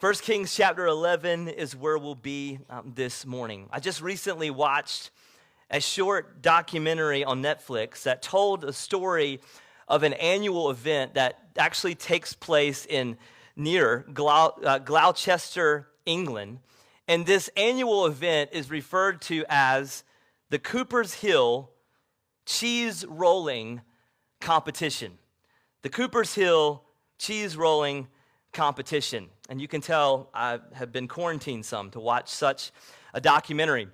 1 Kings chapter 11 is where we'll be this morning. I just recently watched a short documentary on Netflix that told a story of an annual event that actually takes place in near Gloucester, England. And this annual event is referred to as the Cooper's Hill Cheese Rolling Competition. The Cooper's Hill Cheese Rolling Competition. And you can tell I have been quarantined some to watch such a documentary.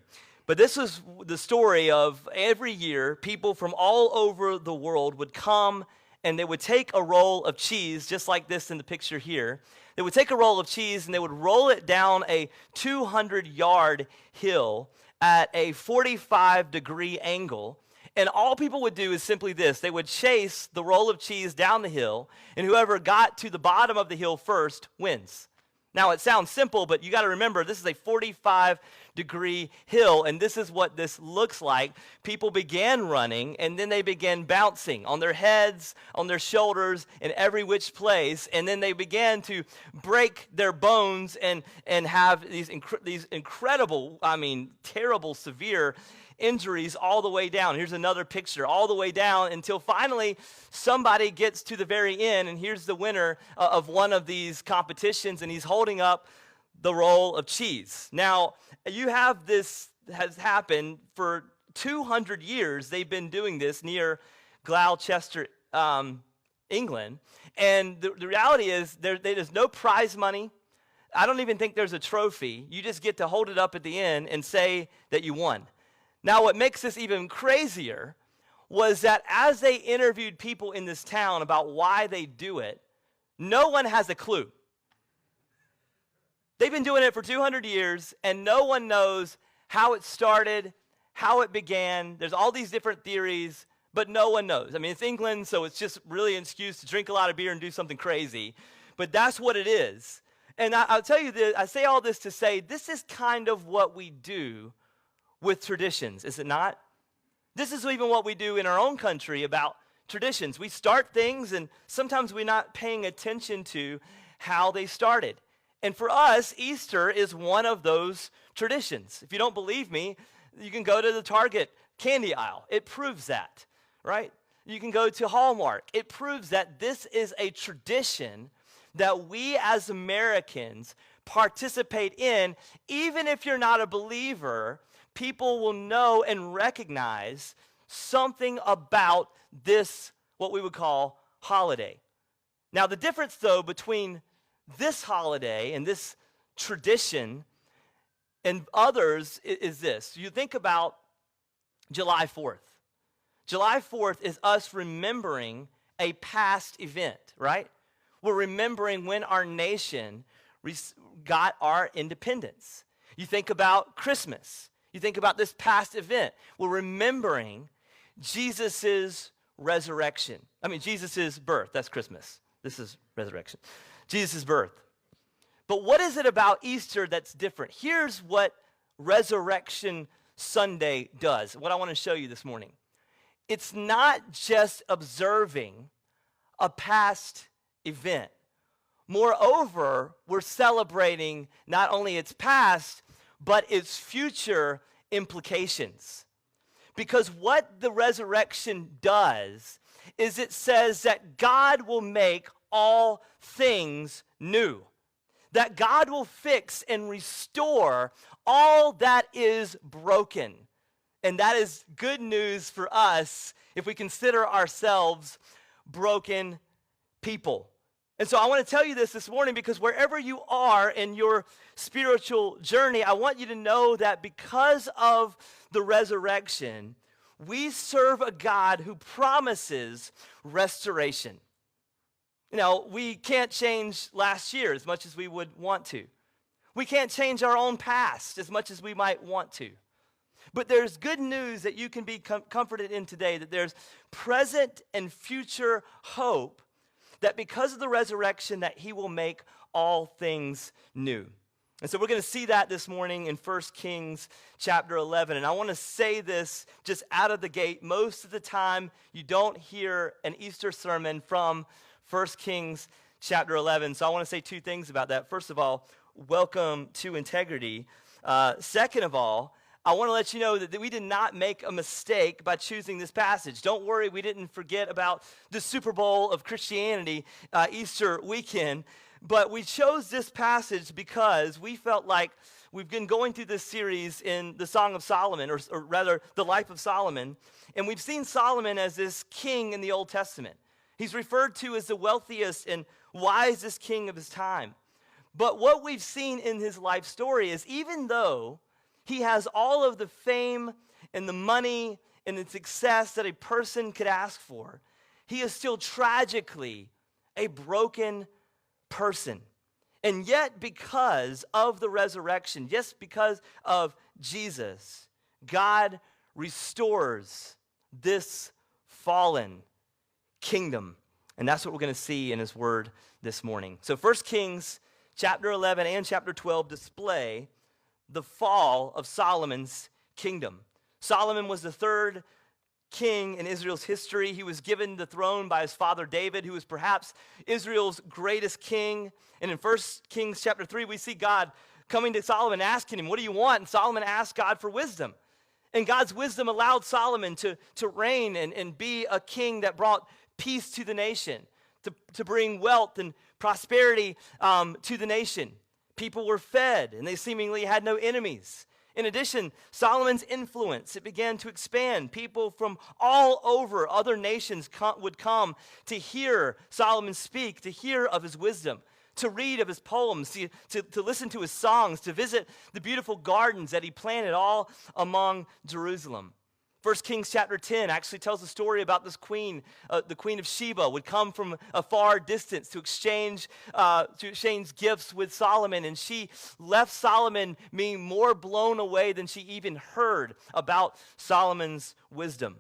But this was the story of every year, people from all over the world would come and they would take a roll of cheese, just like this in the picture here. They would take a roll of cheese and they would roll it down a 200-yard hill at a 45-degree angle. And all people would do is simply this. They would chase the roll of cheese down the hill, and whoever got to the bottom of the hill first wins. Now, it sounds simple, but you got to remember, this is a 45-degree hill, and this is what this looks like. People began running, and then they began bouncing on their heads, on their shoulders, in every which place, and then they began to break their bones and have these incredible, terrible, severe injuries all the way down. Here's another picture, all the way down until finally somebody gets to the very end, and here's the winner of one of these competitions, and he's holding up the roll of cheese. Now, you have this has happened for 200 years. They've been doing this near Gloucester, England, and the reality is there's no prize money. I don't even think there's a trophy. You just get to hold it up at the end and say that you won. Now, what makes this even crazier was that as they interviewed people in this town about why they do it, no one has a clue. They've been doing it for 200 years, and no one knows how it started, how it began. There's all these different theories, but no one knows. I mean, it's England, so it's just really an excuse to drink a lot of beer and do something crazy. But that's what it is. And I'll tell you this, I say all this to say this is kind of what we do with traditions, is it not? This is even what we do in our own country about traditions. We start things, and sometimes we're not paying attention to how they started. And for us, Easter is one of those traditions. If you don't believe me, you can go to the Target candy aisle. It proves that, right? You can go to Hallmark. It proves that this is a tradition that we as Americans participate in. Even if you're not a believer, people will know and recognize something about this, what we would call holiday. Now, the difference, though, between this holiday and this tradition and others is this. You think about July 4th. July 4th is us remembering a past event, right? We're remembering when our nation got our independence. You think about Christmas. You think about this past event. We're remembering Jesus' resurrection. Jesus' birth. That's Christmas. This is resurrection. Jesus' birth. But what is it about Easter that's different? Here's what Resurrection Sunday does, what I want to show you this morning. It's not just observing a past event. Moreover, we're celebrating not only its past, but its future implications. Because what the resurrection does is it says that God will make all things new. That God will fix and restore all that is broken. And that is good news for us if we consider ourselves broken people. And so I want to tell you this morning because wherever you are in your spiritual journey, I want you to know that because of the resurrection, we serve a God who promises restoration. You know, we can't change last year as much as we would want to. We can't change our own past as much as we might want to. But there's good news that you can be comforted in today, that there's present and future hope, that because of the resurrection that he will make all things new. And so we're going to see that this morning in 1 Kings chapter 11. And I want to say this just out of the gate. Most of the time you don't hear an Easter sermon from 1 Kings chapter 11. So I want to say two things about that. First of all, welcome to integrity. Second of all, I want to let you know that we did not make a mistake by choosing this passage. Don't worry, we didn't forget about the Super Bowl of Christianity, Easter weekend. But we chose this passage because we felt like we've been going through this series in the Song of Solomon, or rather, the life of Solomon. And we've seen Solomon as this king in the Old Testament. He's referred to as the wealthiest and wisest king of his time. But what we've seen in his life story is even though he has all of the fame and the money and the success that a person could ask for, he is still tragically a broken person. And yet, because of the resurrection, just because of Jesus, God restores this fallen kingdom. And that's what we're going to see in his word this morning. So 1 Kings chapter 11 and chapter 12 display the fall of Solomon's kingdom. Solomon was the third king in Israel's history. He was given the throne by his father David, who was perhaps Israel's greatest king. And in 1 Kings chapter 3, we see God coming to Solomon asking him, what do you want? And Solomon asked God for wisdom. And God's wisdom allowed Solomon to reign and be a king that brought peace to the nation, to bring wealth and prosperity to the nation. People were fed, and they seemingly had no enemies. In addition, Solomon's influence, it began to expand. People from all over other nations would come to hear Solomon speak, to hear of his wisdom, to read of his poems, to listen to his songs, to visit the beautiful gardens that he planted all among Jerusalem. 1 Kings chapter 10 actually tells a story about this queen, the queen of Sheba, would come from a far distance to exchange gifts with Solomon, and she left Solomon being more blown away than she even heard about Solomon's wisdom.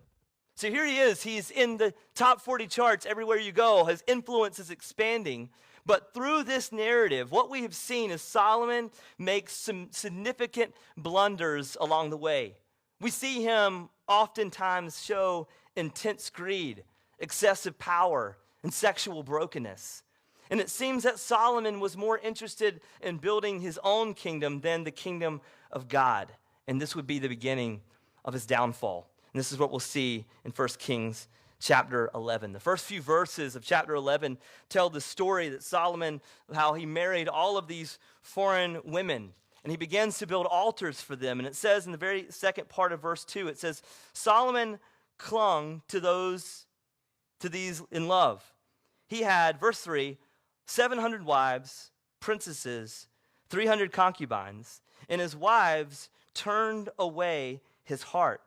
So here he is, he's in the top 40 charts everywhere you go, his influence is expanding, but through this narrative, what we have seen is Solomon makes some significant blunders along the way. We see him oftentimes show intense greed, excessive power, and sexual brokenness. And it seems that Solomon was more interested in building his own kingdom than the kingdom of God. And this would be the beginning of his downfall. And this is what we'll see in 1 Kings chapter 11. The first few verses of chapter 11 tell the story that Solomon, how he married all of these foreign women. And he begins to build altars for them. And it says in the very second part of verse 2, it says, Solomon clung to these in love. He had, verse 3, 700 wives, princesses, 300 concubines, and his wives turned away his heart.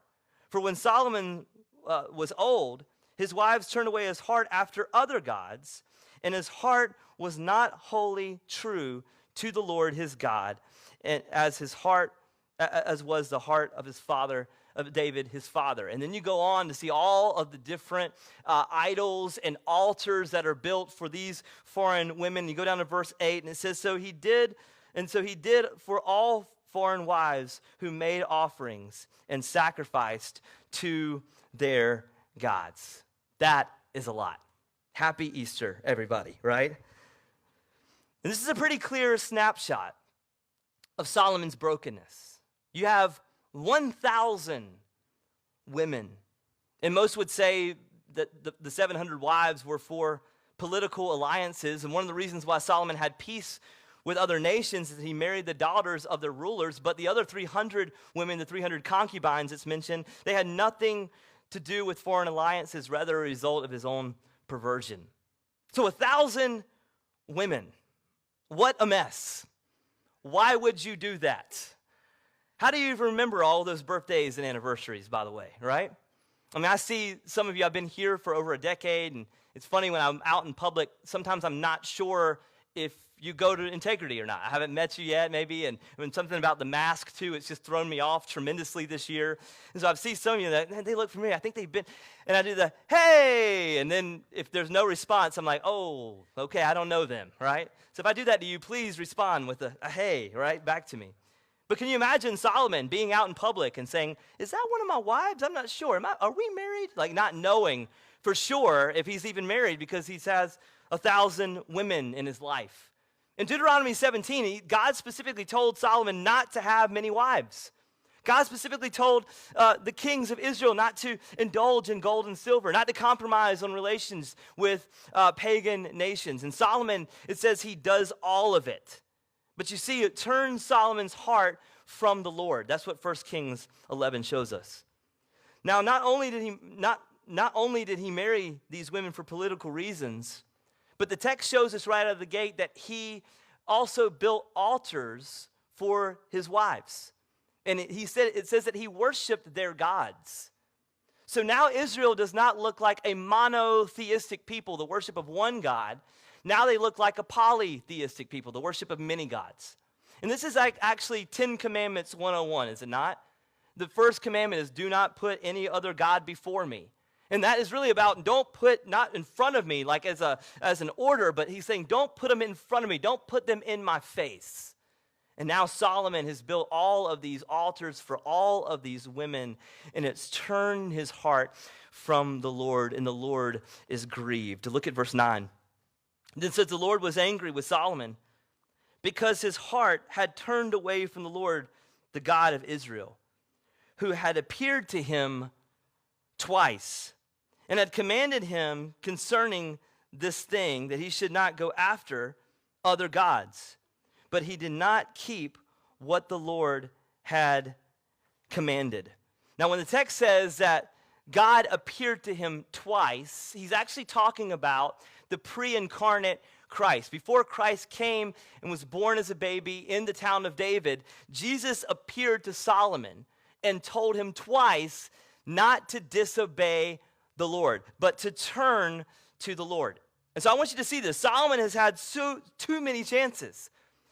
For when Solomon was old, his wives turned away his heart after other gods, and his heart was not wholly true to the Lord his God, and as was the heart of his father, of David, his father. And then you go on to see all of the different idols and altars that are built for these foreign women. You go down to verse 8, and it says, So he did for all foreign wives who made offerings and sacrificed to their gods. That is a lot. Happy Easter, everybody, right? And this is a pretty clear snapshot of Solomon's brokenness. You have 1,000 women, and most would say that the 700 wives were for political alliances, and one of the reasons why Solomon had peace with other nations is he married the daughters of their rulers, but the other 300 women, the 300 concubines it's mentioned, they had nothing to do with foreign alliances, rather a result of his own perversion. So 1,000 women. What a mess. Why would you do that? How do you even remember all those birthdays and anniversaries, by the way, right? I mean, I see some of you, I've been here for over a decade, and it's funny when I'm out in public, sometimes I'm not sure if you go to Integrity or not. I haven't met you yet, maybe, and something about the mask, too, it's just thrown me off tremendously this year. And so I see some of you that, man, they look familiar. I think they've been, and I do the, hey, and then if there's no response, I'm like, oh, okay, I don't know them, right? So if I do that to you, please respond with a hey, right, back to me. But can you imagine Solomon being out in public and saying, is that one of my wives? I'm not sure. Are we married? Like not knowing for sure if he's even married because he has 1,000 women in his life. In Deuteronomy 17, God specifically told Solomon not to have many wives. God specifically told the kings of Israel not to indulge in gold and silver, not to compromise on relations with pagan nations. And Solomon, it says he does all of it. But you see, it turns Solomon's heart from the Lord. That's what 1 Kings 11 shows us. Now, not only did he marry these women for political reasons, but the text shows us right out of the gate that he also built altars for his wives. And it says that he worshiped their gods. So now Israel does not look like a monotheistic people, the worship of one God. Now they look like a polytheistic people, the worship of many gods. And this is like actually 10 Commandments 101, is it not? The first commandment is do not put any other God before me. And that is really about don't put not in front of me like as an order, but he's saying don't put them in front of me. Don't put them in my face. And now Solomon has built all of these altars for all of these women, and it's turned his heart from the Lord, and the Lord is grieved. Look at verse 9. Then says the Lord was angry with Solomon because his heart had turned away from the Lord, the God of Israel, who had appeared to him twice and had commanded him concerning this thing that he should not go after other gods. But he did not keep what the Lord had commanded. Now, when the text says that God appeared to him twice, he's actually talking about the pre-incarnate Christ. Before Christ came and was born as a baby in the town of David, Jesus appeared to Solomon and told him twice not to disobey the Lord, but to turn to the Lord. And so I want you to see this. Solomon has had too many chances.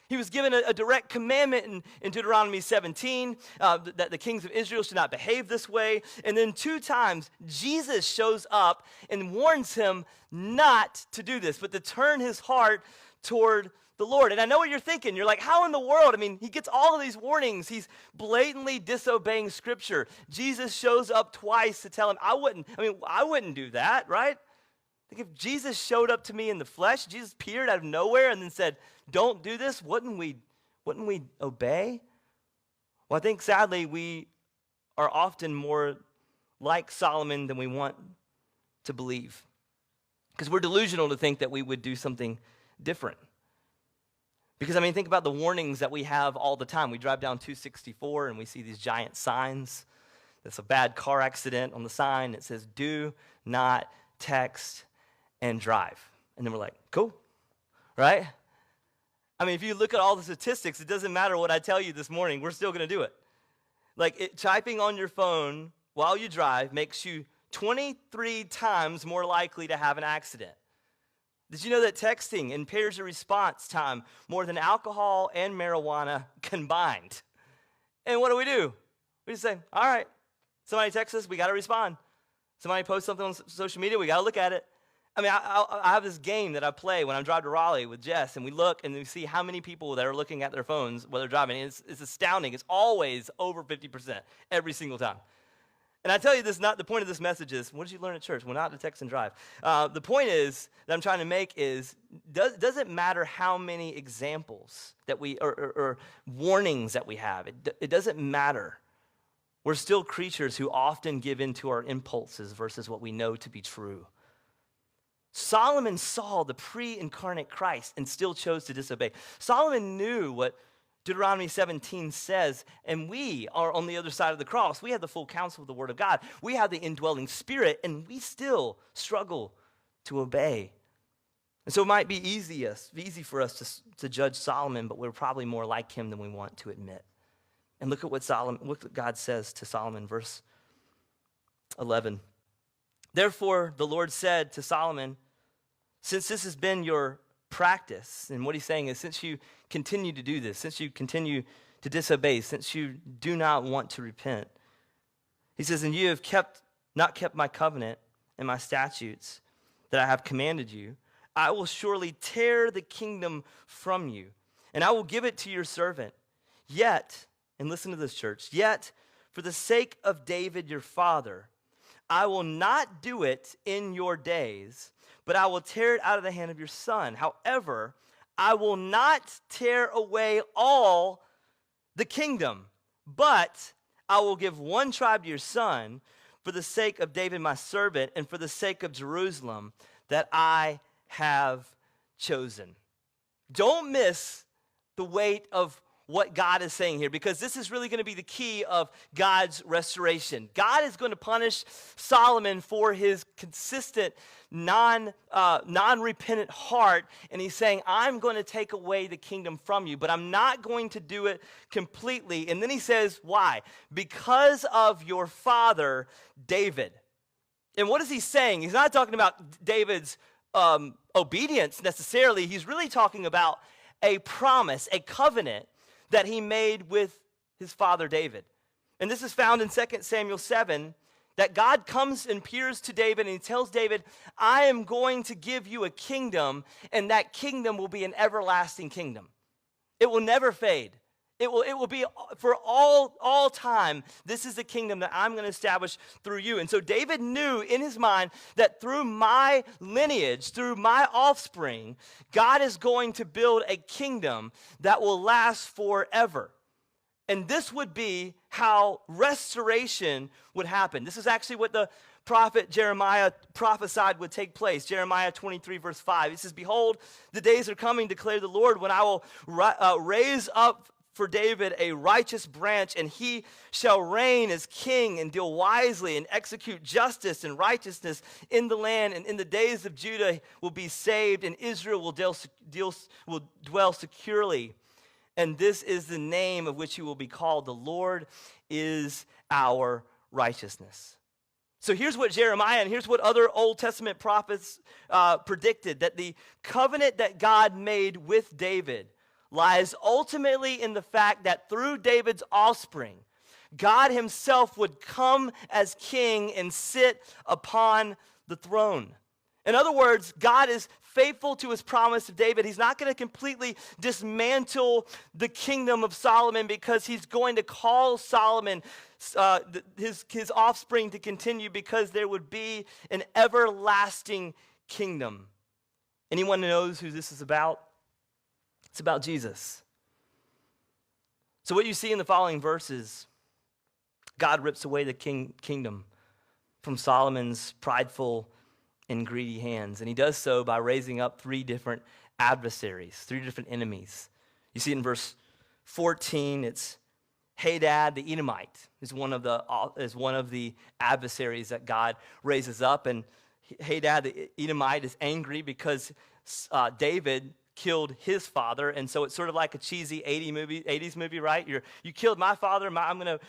He was given a direct commandment in Deuteronomy 17 that the kings of Israel should not behave this way. And then 2 times, Jesus shows up and warns him not to do this, but to turn his heart toward the Lord. And I know what you're thinking. You're like, how in the world? I mean, he gets all of these warnings. He's blatantly disobeying Scripture. Jesus shows up twice to tell him, I wouldn't do that, right? Think if Jesus showed up to me in the flesh, Jesus appeared out of nowhere and then said, don't do this, wouldn't we obey? Well, I think sadly we are often more like Solomon than we want to believe. Because we're delusional to think that we would do something different. Because, think about the warnings that we have all the time. We drive down 264 and we see these giant signs. There's a bad car accident on the sign. It says, do not text and drive. And then we're like, cool, right? If you look at all the statistics, it doesn't matter what I tell you this morning, we're still going to do it. Typing on your phone while you drive makes you 23 times more likely to have an accident. Did you know that texting impairs your response time more than alcohol and marijuana combined? And what do? We just say, all right, somebody texts us, we got to respond. Somebody posts something on social media, we got to look at it. I have this game that I play when I drive to Raleigh with Jess, and we look and we see how many people that are looking at their phones while they're driving. It's astounding. It's always over 50% every single time. And I tell you this, not the point of this message is, what did you learn at church? Well, not to text and drive. The point is that I'm trying to make is, does it matter how many examples that we, or warnings that we have? It doesn't matter. We're still creatures who often give in to our impulses versus what we know to be true. Solomon saw the pre-incarnate Christ and still chose to disobey. Solomon knew what Deuteronomy 17 says, and we are on the other side of the cross. We have the full counsel of the Word of God. We have the indwelling Spirit, and we still struggle to obey. And so it might be easy for us to judge Solomon, but we're probably more like him than we want to admit. And look at what God says to Solomon, verse 11. Therefore, the Lord said to Solomon, since this has been your practice, and what he's saying is since you continue to do this, since you continue to disobey, since you do not want to repent, he says, and you have not kept my covenant and my statutes that I have commanded you, I will surely tear the kingdom from you, and I will give it to your servant. Yet, and listen to this, church, yet for the sake of David your father, I will not do it in your days, but I will tear it out of the hand of your son. However, I will not tear away all the kingdom, but I will give one tribe to your son for the sake of David my servant and for the sake of Jerusalem that I have chosen. Don't miss the weight of what God is saying here, because this is really going to be the key of God's restoration. God is going to punish Solomon for his consistent non-repentant heart, and he's saying, I'm going to take away the kingdom from you, but I'm not going to do it completely. And then he says, why? Because of your father, David. And what is he saying? He's not talking about David's obedience necessarily. He's really talking about a promise, a covenant that he made with his father David. And this is found in 2 Samuel 7, that God comes and appears to David and he tells David, I am going to give you a kingdom, and that kingdom will be an everlasting kingdom. It will never fade. It will be for all time. This is the kingdom that I'm going to establish through you. And so David knew in his mind that through my lineage, through my offspring, God is going to build a kingdom that will last forever. And this would be how restoration would happen. This is actually what the prophet Jeremiah prophesied would take place. Jeremiah 23 verse 5. He says, behold, the days are coming, declare the Lord, when I will raise up for David a righteous branch, and he shall reign as king and deal wisely and execute justice and righteousness in the land. And in the days of Judah will be saved, and Israel will dwell securely. And this is the name of which he will be called. The Lord is our righteousness. So here's what Jeremiah and here's what other Old Testament prophets predicted, that the covenant that God made with David lies ultimately in the fact that through David's offspring, God himself would come as king and sit upon the throne. In other words, God is faithful to his promise of David. He's not going to completely dismantle the kingdom of Solomon, because he's going to call Solomon, his offspring, to continue, because there would be an everlasting kingdom. Anyone who knows who this is about? It's about Jesus. So what you see in the following verses, God rips away the kingdom from Solomon's prideful and greedy hands. And he does so by raising up three different adversaries, three different enemies. You see it in verse 14, it's Hadad the Edomite is one of the adversaries that God raises up. And Hadad the Edomite is angry because David killed his father, and so it's sort of like a cheesy 80s movie, right? You killed my father. I'm gonna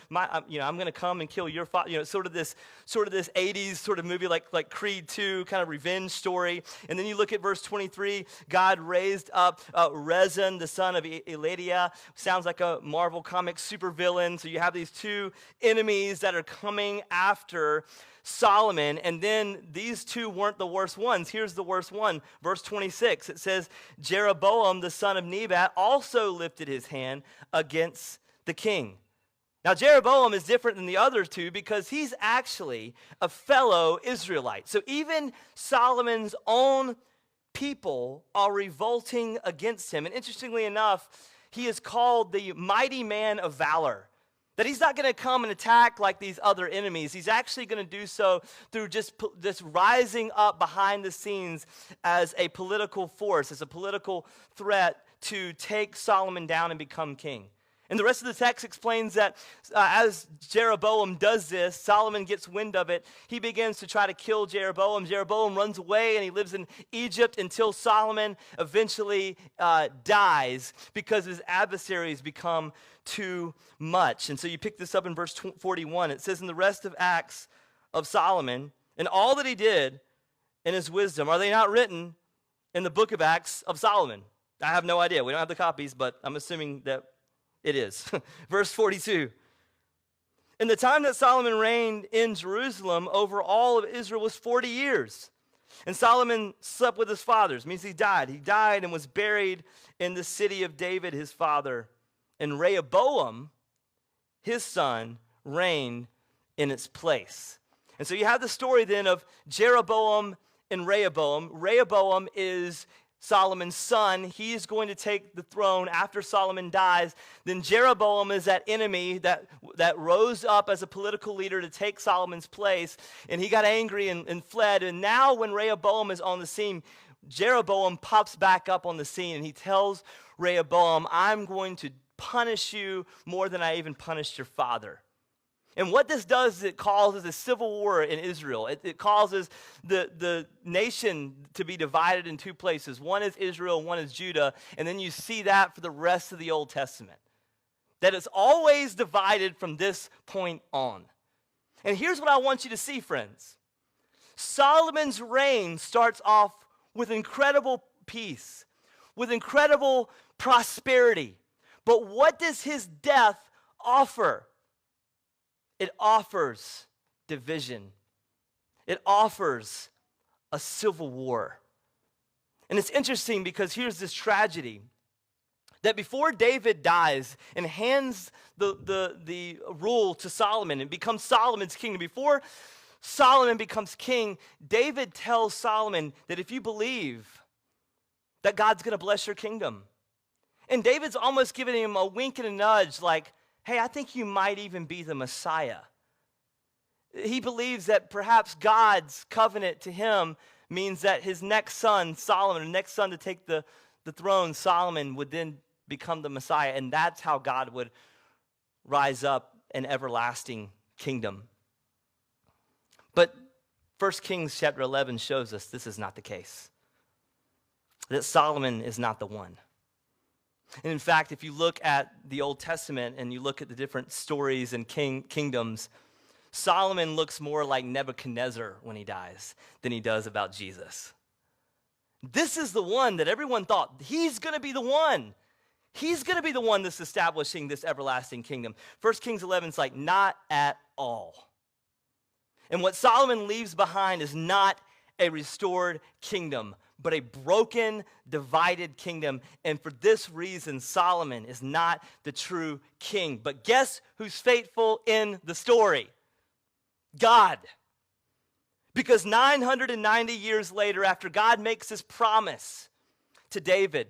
come and kill your father. Sort of this 80s sort of movie, like Creed 2, kind of revenge story. And then you look at verse 23. God raised up Rezin, the son of Eladiah. Sounds like a Marvel comic supervillain. So you have these two enemies that are coming after Solomon, and then these two weren't the worst ones. Here's the worst one. Verse 26, it says, Jeroboam, the son of Nebat, also lifted his hand against the king. Now, Jeroboam is different than the other two because he's actually a fellow Israelite. So even Solomon's own people are revolting against him. And interestingly enough, he is called the mighty man of valor. That he's not going to come and attack like these other enemies. He's actually going to do so through just rising up behind the scenes as a political force, as a political threat to take Solomon down and become king. And the rest of the text explains that as Jeroboam does this, Solomon gets wind of it. He begins to try to kill Jeroboam. Jeroboam runs away and he lives in Egypt until Solomon eventually dies because his adversaries become too much. And so you pick this up in verse 41. It says, in the rest of Acts of Solomon and all that he did in his wisdom, are they not written in the book of Acts of Solomon? I have no idea. We don't have the copies, but I'm assuming that it is. Verse 42. In the time that Solomon reigned in Jerusalem over all of Israel was 40 years. And Solomon slept with his fathers. Means he died. He died and was buried in the city of David, his father. And Rehoboam, his son, reigned in its place. And so you have the story then of Jeroboam and Rehoboam. Rehoboam is Solomon's son. He is going to take the throne after Solomon dies. Then Jeroboam is that enemy that rose up as a political leader to take Solomon's place, and he got angry and fled. And now when Rehoboam is on the scene, Jeroboam pops back up on the scene, and he tells Rehoboam, I'm going to punish you more than I even punished your father. And what this does is it causes a civil war in Israel. It causes the nation to be divided in two places. One is Israel, one is Judah. And then you see that for the rest of the Old Testament. That it's always divided from this point on. And here's what I want you to see, friends. Solomon's reign starts off with incredible peace, with incredible prosperity. But what does his death offer? It offers division. It offers a civil war. And it's interesting because here's this tragedy that before David dies and hands the rule to Solomon and becomes Solomon's kingdom, before Solomon becomes king, David tells Solomon that if you believe that God's going to bless your kingdom. And David's almost giving him a wink and a nudge like, hey, I think you might even be the Messiah. He believes that perhaps God's covenant to him means that his next son, Solomon, the next son to take the throne, Solomon, would then become the Messiah. And that's how God would rise up an everlasting kingdom. But 1 Kings chapter 11 shows us this is not the case. That Solomon is not the one. And in fact, if you look at the Old Testament and you look at the different stories and kingdoms, Solomon looks more like Nebuchadnezzar when he dies than he does about Jesus. This is the one that everyone thought, he's going to be the one. He's going to be the one that's establishing this everlasting kingdom. 1 Kings 11 is like, not at all. And what Solomon leaves behind is not a restored kingdom, but a broken, divided kingdom. And for this reason, Solomon is not the true king. But guess who's faithful in the story? God. Because 990 years later, after God makes his promise to David,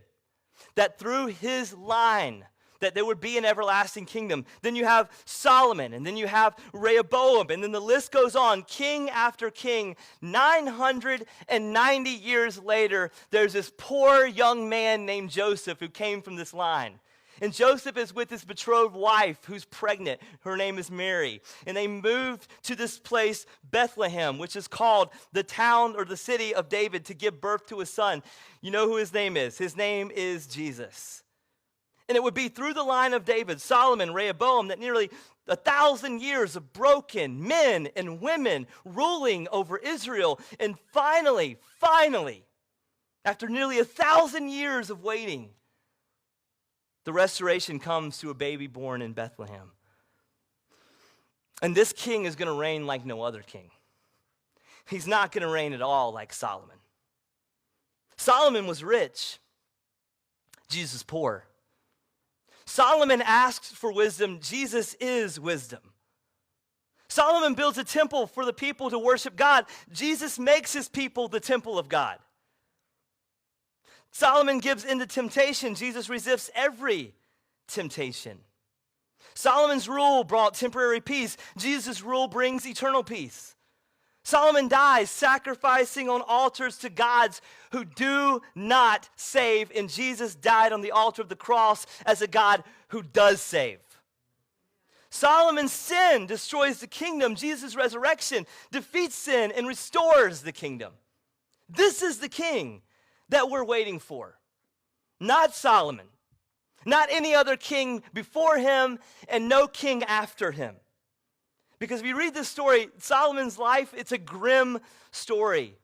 that through his line, that there would be an everlasting kingdom. Then you have Solomon, and then you have Rehoboam, and then the list goes on, king after king. 990 years later, there's this poor young man named Joseph who came from this line. And Joseph is with his betrothed wife who's pregnant. Her name is Mary. And they moved to this place, Bethlehem, which is called the town or the city of David, to give birth to a son. You know who his name is? His name is Jesus. And it would be through the line of David, Solomon, Rehoboam, that nearly 1,000 years of broken men and women ruling over Israel. And finally, after nearly 1,000 years of waiting, the restoration comes to a baby born in Bethlehem. And this king is going to reign like no other king. He's not going to reign at all like Solomon. Solomon was rich. Jesus poor. Solomon asks for wisdom. Jesus is wisdom. Solomon builds a temple for the people to worship God. Jesus makes his people the temple of God. Solomon gives in to temptation. Jesus resists every temptation. Solomon's rule brought temporary peace. Jesus' rule brings eternal peace. Solomon dies sacrificing on altars to gods who do not save, and Jesus died on the altar of the cross as a God who does save. Solomon's sin destroys the kingdom. Jesus' resurrection defeats sin and restores the kingdom. This is the king that we're waiting for. Not Solomon, not any other king before him, and no king after him. Because if you read this story, Solomon's life, it's a grim story.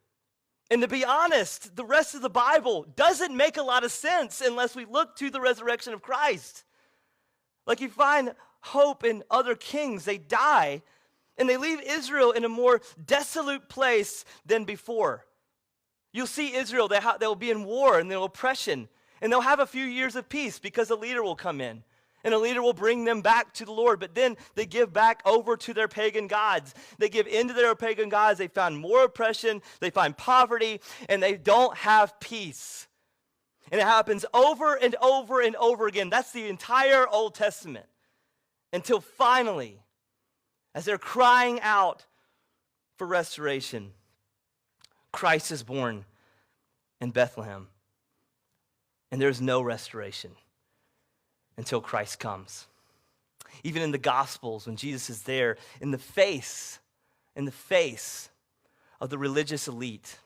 And to be honest, the rest of the Bible doesn't make a lot of sense unless we look to the resurrection of Christ. Like you find hope in other kings. They die, and they leave Israel in a more desolate place than before. You'll see Israel, they'll be in war and they'll oppression, and they'll have a few years of peace because a leader will come in. and a leader will bring them back to the Lord. But then they give back over to their pagan gods. They give into their pagan gods. They find more oppression. They find poverty, and they don't have peace. And it happens over and over and over again. That's the entire Old Testament. Until finally, as they're crying out for restoration, Christ is born in Bethlehem. And there's no restoration until Christ comes. Even in the Gospels, when Jesus is there, in the face of the religious elite,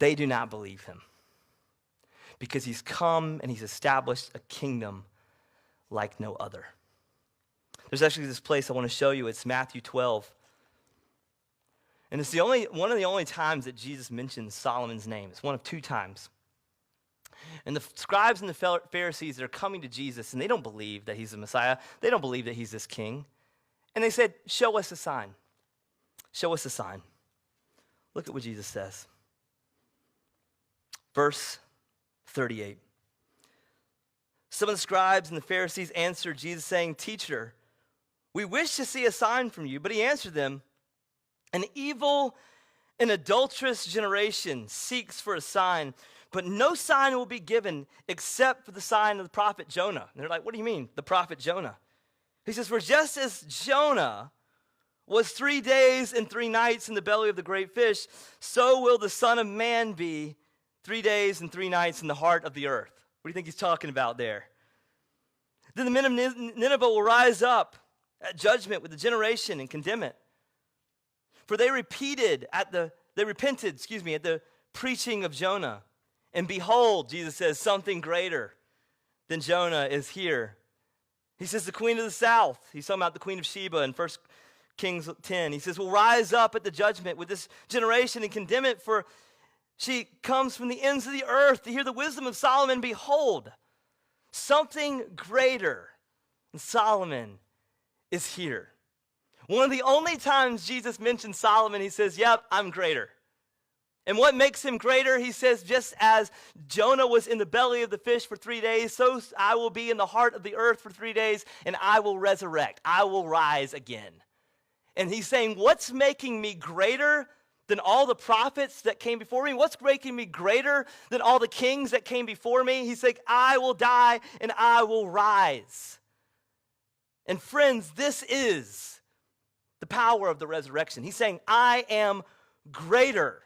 they do not believe him. Because he's come and he's established a kingdom like no other. There's actually this place I want to show you. It's Matthew 12. And it's one of the only times that Jesus mentions Solomon's name. It's one of two times. And the scribes and the Pharisees are coming to Jesus, and they don't believe that he's the Messiah. They don't believe that he's this king. And they said, show us a sign. Show us a sign. Look at what Jesus says. Verse 38. Some of the scribes and the Pharisees answered Jesus, saying, Teacher, we wish to see a sign from you. But he answered them, an evil and adulterous generation seeks for a sign, but no sign will be given except for the sign of the prophet Jonah. And they're like, what do you mean, the prophet Jonah? He says, for just as Jonah was 3 days and 3 nights in the belly of the great fish, so will the Son of Man be 3 days and 3 nights in the heart of the earth. What do you think he's talking about there? Then the men of Nineveh will rise up at judgment with the generation and condemn it. For they repented at the preaching of Jonah. And behold, Jesus says, something greater than Jonah is here. He says, the queen of the south. He's talking about the queen of Sheba in 1 Kings 10. He says, will rise up at the judgment with this generation and condemn it, for she comes from the ends of the earth to hear the wisdom of Solomon. Behold, something greater than Solomon is here. One of the only times Jesus mentions Solomon, he says, yep, I'm greater. And what makes him greater? He says, just as Jonah was in the belly of the fish for 3 days, so I will be in the heart of the earth for 3 days, and I will resurrect. I will rise again. And he's saying, what's making me greater than all the prophets that came before me? What's making me greater than all the kings that came before me? He's like, I will die and I will rise. And friends, this is the power of the resurrection. He's saying, I am greater.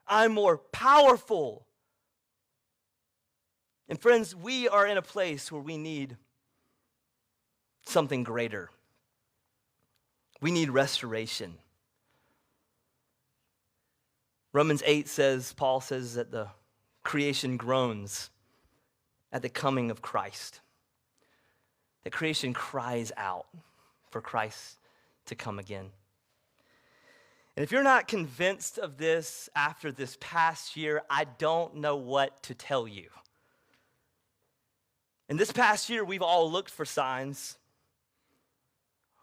I'm more powerful. And friends, we are in a place where we need something greater. We need restoration. Romans 8 says, Paul says that the creation groans at the coming of Christ. That creation cries out for Christ to come again. And if you're not convinced of this after this past year, I don't know what to tell you. In this past year, we've all looked for signs,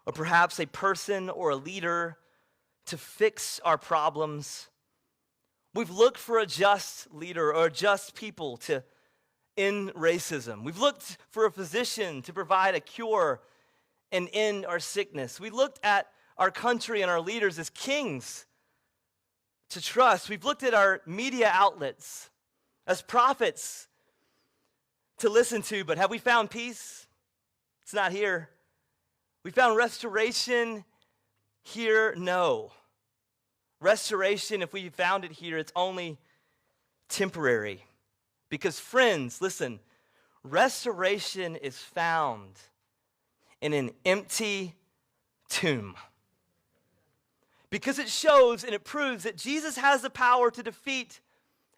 or perhaps a person or a leader to fix our problems. We've looked for a just leader or just people to end racism. We've looked for a physician to provide a cure and end our sickness. We looked at our country and our leaders as kings to trust. We've looked at our media outlets as prophets to listen to, but have we found peace? It's not here. We found restoration here? No. Restoration, if we found it here, it's only temporary. Because friends, listen, restoration is found in an empty tomb. Because it shows and it proves that Jesus has the power to defeat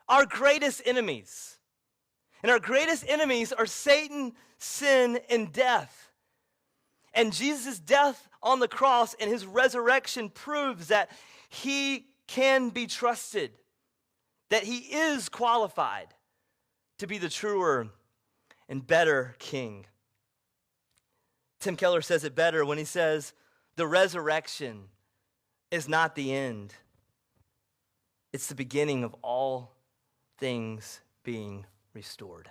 our greatest enemies. And our greatest enemies are Satan, sin, and death. And Jesus' death on the cross and his resurrection proves that he can be trusted, that he is qualified to be the truer and better king. Tim Keller says it better when he says, the resurrection is not the end. It's the beginning of all things being restored.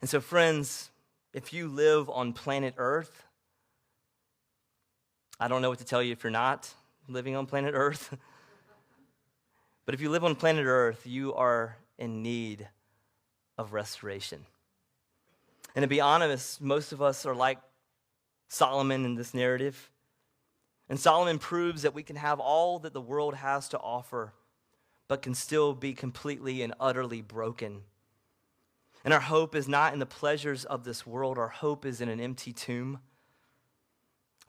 And so, friends, If you live on planet Earth, I don't know what to tell you if you're not living on planet Earth. But if you live on planet Earth, you are in need of restoration. And to be honest, most of us are like Solomon in this narrative. And Solomon proves that we can have all that the world has to offer, but can still be completely and utterly broken. And our hope is not in the pleasures of this world. Our hope is in an empty tomb.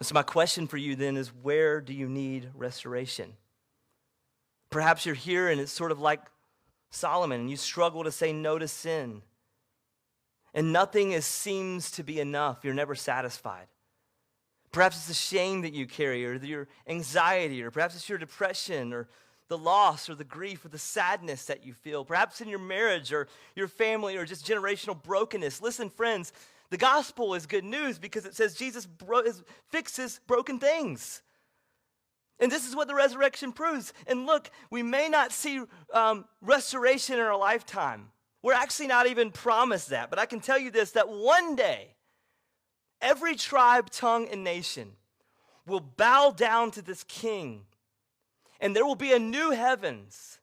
So my question for you then is, where do you need restoration? Perhaps you're here and it's sort of like Solomon and you struggle to say no to sin. And nothing seems to be enough. You're never satisfied. Perhaps it's the shame that you carry, or your anxiety, or perhaps it's your depression, or the loss, or the grief, or the sadness that you feel. Perhaps in your marriage, or your family, or just generational brokenness. Listen, friends, the gospel is good news because it says Jesus fixes broken things. And this is what the resurrection proves. And look, we may not see restoration in our lifetime. We're actually not even promised that. But I can tell you this, that one day, every tribe, tongue, and nation will bow down to this king. And there will be a new heavens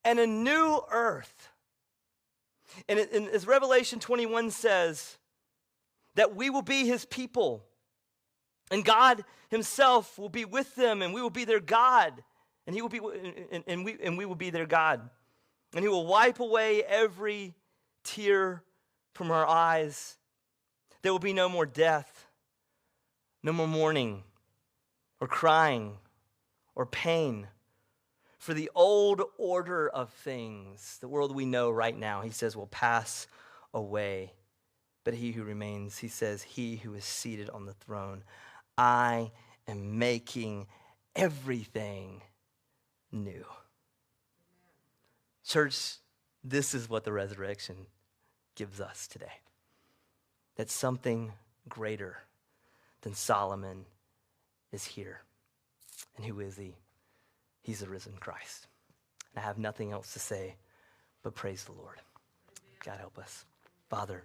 and a new earth. And as Revelation 21 says, that we will be his people. And God himself will be with them, and we will be their God. And he will be and we will be their God. And he will wipe away every tear from our eyes. There will be no more death, no more mourning, or crying, or pain. For the old order of things, the world we know right now, he says, will pass away. But he who remains, he says, he who is seated on the throne, I am making everything new. Church, this is what the resurrection gives us today. That something greater than Solomon is here. And who is he? He's the risen Christ. And I have nothing else to say but praise the Lord. God help us. Father,